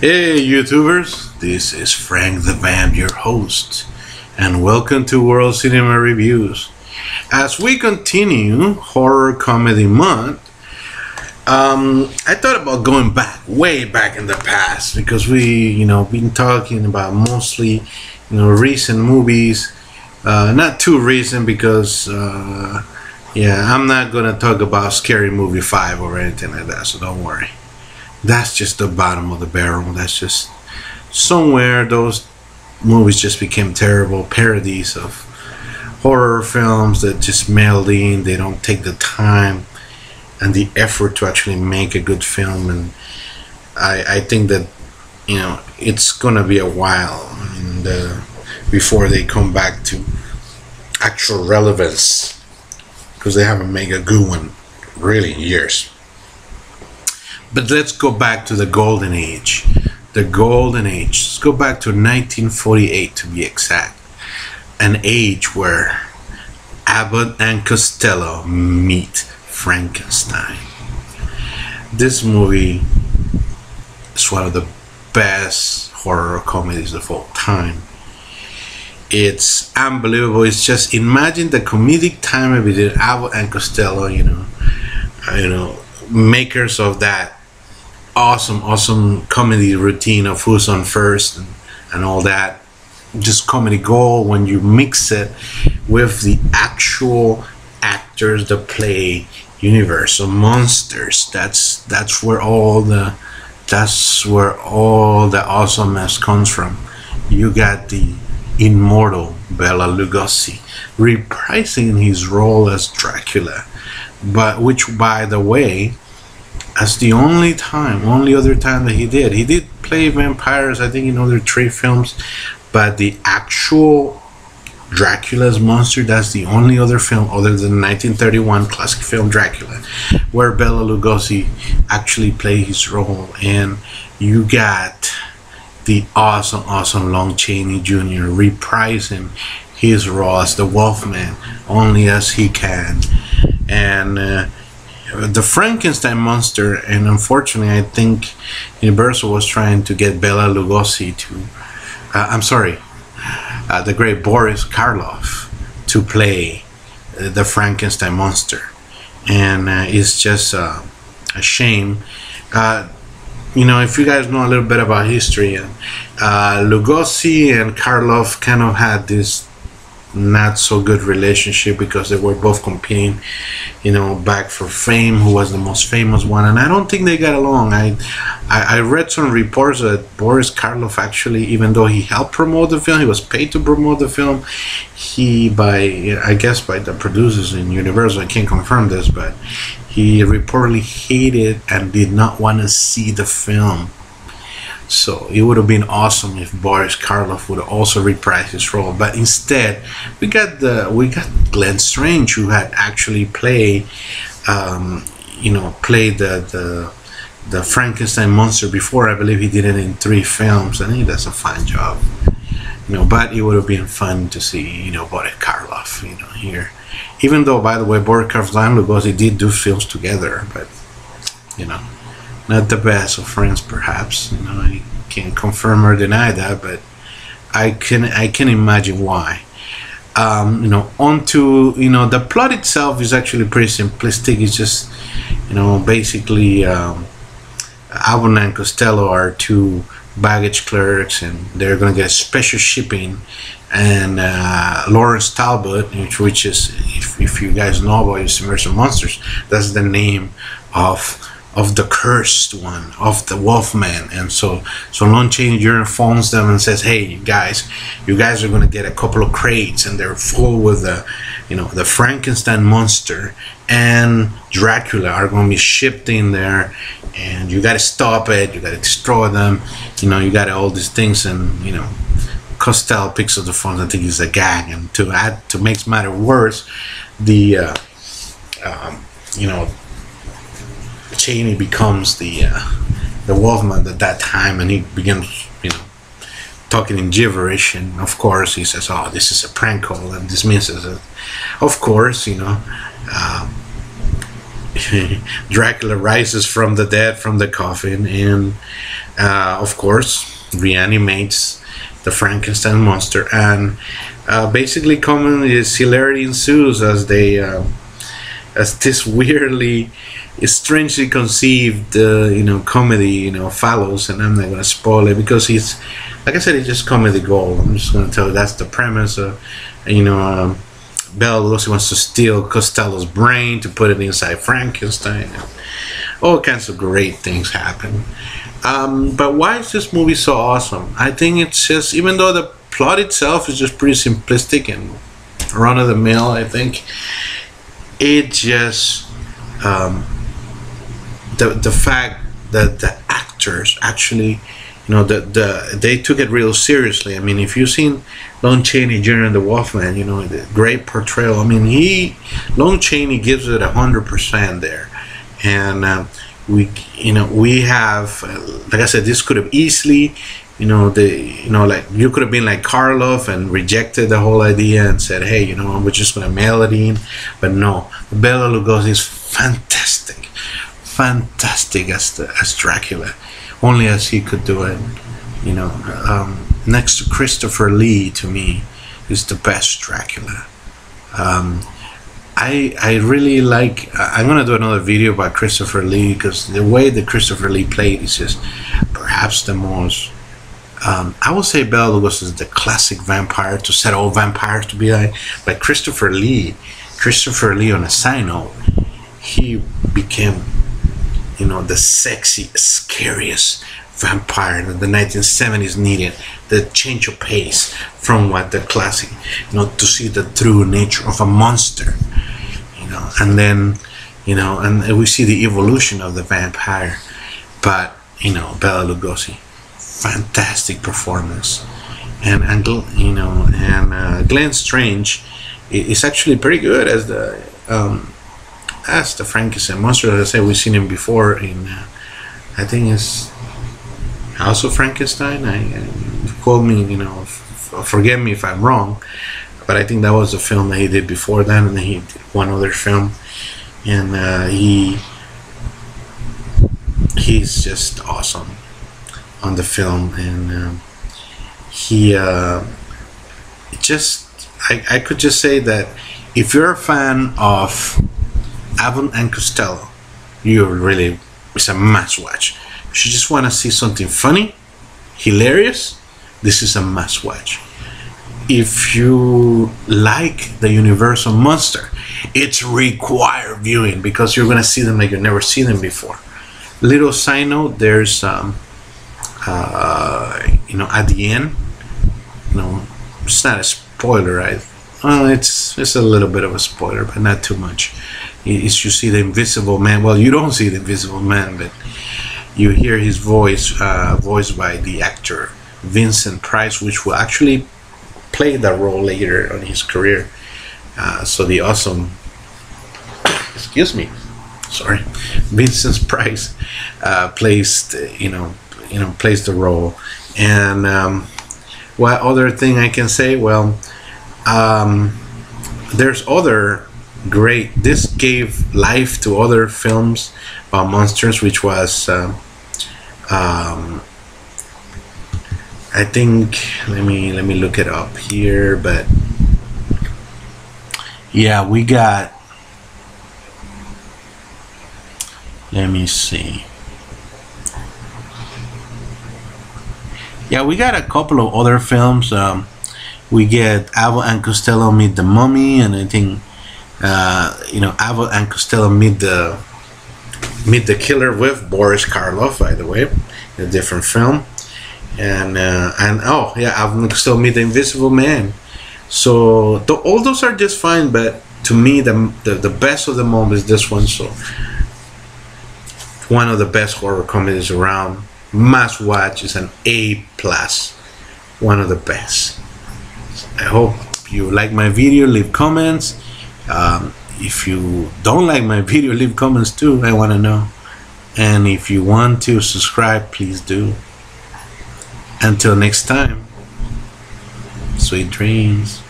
Hey YouTubers, this is Frank the Vamp, your host, and welcome to World Cinema Reviews. As we continue Horror Comedy Month, I thought about going back, way back in the past, because we, been talking about mostly, recent movies. Not too recent because, I'm not gonna talk about Scary Movie 5 or anything like that, so don't worry. That's just the bottom of the barrel. That's just somewhere those movies just became terrible parodies of horror films that just meld in. They don't take the time and the effort to actually make a good film, and I think that it's gonna be a while before they come back to actual relevance, because they haven't made a good one really in years. But let's go back to the golden age. The golden age. Let's go back to 1948 to be exact. An age where Abbott and Costello meet Frankenstein. This movie is one of the best horror comedies of all time. It's unbelievable. It's just, imagine the comedic timing between Abbott and Costello, makers of that awesome comedy routine of Who's on First and all that. Just comedy gold when you mix it with the actual actors that play Universal monsters. That's where all the awesomeness comes from. You got the immortal Bela Lugosi reprising his role as Dracula, but which, by the way, as the only other time that he did play vampires, I think, in other 3 films, but the actual Dracula's monster, that's the only other film other than 1931 classic film Dracula where Bela Lugosi actually played his role. And you got the awesome Lon Chaney Jr. reprising his role as the Wolfman only as he can. And the Frankenstein monster, and unfortunately I think Universal was trying to get Bela Lugosi to the great Boris Karloff to play the Frankenstein monster, and it's just a shame. If you guys know a little bit about history, Lugosi and Karloff kind of had this not so good relationship because they were both competing, back for fame, who was the most famous one, and I don't think they got along. I read some reports that Boris Karloff actually, even though he helped promote the film, he was paid to promote the film, by the producers in Universal, I can't confirm this, but he reportedly hated and did not want to see the film. So it would have been awesome if Boris Karloff would also reprise his role, but instead we got Glenn Strange, who had actually played the Frankenstein monster before. I believe he did it in 3 films. I think that's a fine job, but it would have been fun to see Boris Karloff here, even though, by the way, Boris Karloff and Lugosi did do films together, but not the best of friends, perhaps. I can't confirm or deny that, but I can imagine why. Onto the plot itself is actually pretty simplistic. It's just basically Abbott and Costello are 2 baggage clerks, and they're gonna get special shipping, and Lawrence Talbot, which is, if you guys know about Universal Monsters, that's the name of the cursed one, of the Wolfman. And so Lon Chaney Jr. phones them and says, hey, you guys are going to get a couple of crates, and they're full with the Frankenstein monster and Dracula are going to be shipped in there, and you got to stop it, you got to destroy them, you got all these things. And Costello picks up the phone. I think it's a gag, and to make matter worse, the Chaney becomes the Wolfman at that time, and he begins talking in gibberish, and of course he says, oh, this is a prank call, and dismisses it. Of course, Dracula rises from the dead, from the coffin, and of course reanimates the Frankenstein monster, and basically hilarity ensues as they as this weirdly, strangely conceived comedy follows. And I'm not gonna spoil it because he's, like I said, it's just comedy gold. I'm just gonna tell you that's the premise. Bela Lugosi wants to steal Costello's brain to put it inside Frankenstein. All kinds of great things happen. But why is this movie so awesome? I think it's just, even though the plot itself is just pretty simplistic and run-of-the-mill, I think it just the fact that the actors actually, they took it real seriously. I mean, if you've seen Lon Chaney Jr. and the Wolfman, the great portrayal. I mean, Lon Chaney gives it 100% there, and we have, like I said, this could have easily, like you could have been like Karloff and rejected the whole idea and said, hey, we're just gonna mail it in. But no, Bela Lugosi is fantastic as Dracula, only as he could do it. Next to Christopher Lee, to me, is the best Dracula. I really like. I'm gonna do another video about Christopher Lee because the way that Christopher Lee played is just perhaps the most. I would say Bela Lugosi is the classic vampire to set all vampires to be like. But Christopher Lee, on a side note, he became, the sexy, scariest vampire that the 1970s needed. The change of pace from what the classic, to see the true nature of a monster, and then, and we see the evolution of the vampire. But Bela Lugosi, fantastic performance, and Glenn Strange is actually pretty good as the Frankenstein monster. As I said, we've seen him before in I think it's House of Frankenstein. Quote me, forget me if I'm wrong, but I think that was the film that he did before that, and then he did one other film, and he's just awesome on the film, and I could just say that if you're a fan of Abbott and Costello, it's a must watch. If you just want to see something funny, hilarious, this is a must watch. If you like the Universal monster, it's required viewing because you're gonna see them like you've never seen them before. Little side note: there's at the end, it's not a spoiler, right? It's a little bit of a spoiler, but not too much. You see the Invisible Man. Well, you don't see the Invisible Man, but you hear his voice, voiced by the actor Vincent Price, which will actually play that role later on his career. So the awesome, Vincent Price plays the role. And what other thing I can say? Well, there's other great. This gave life to other films about monsters, which was I think, let me look it up here, but yeah, we got, let me see. Yeah, we got a couple of other films. We get Abbott and Costello Meet the Mummy, and I think Abbott and Costello Meet the Killer with Boris Karloff, by the way, a different film. And oh yeah, Abbott and Costello Meet the Invisible Man. So all those are just fine, but to me the best of them all is this one. So one of the best horror comedies around. Must watch. Is an A+. One of the best. I hope you like my video. Leave comments. If you don't like my video, leave comments too. I want to know. And if you want to subscribe, please do. Until next time, sweet dreams.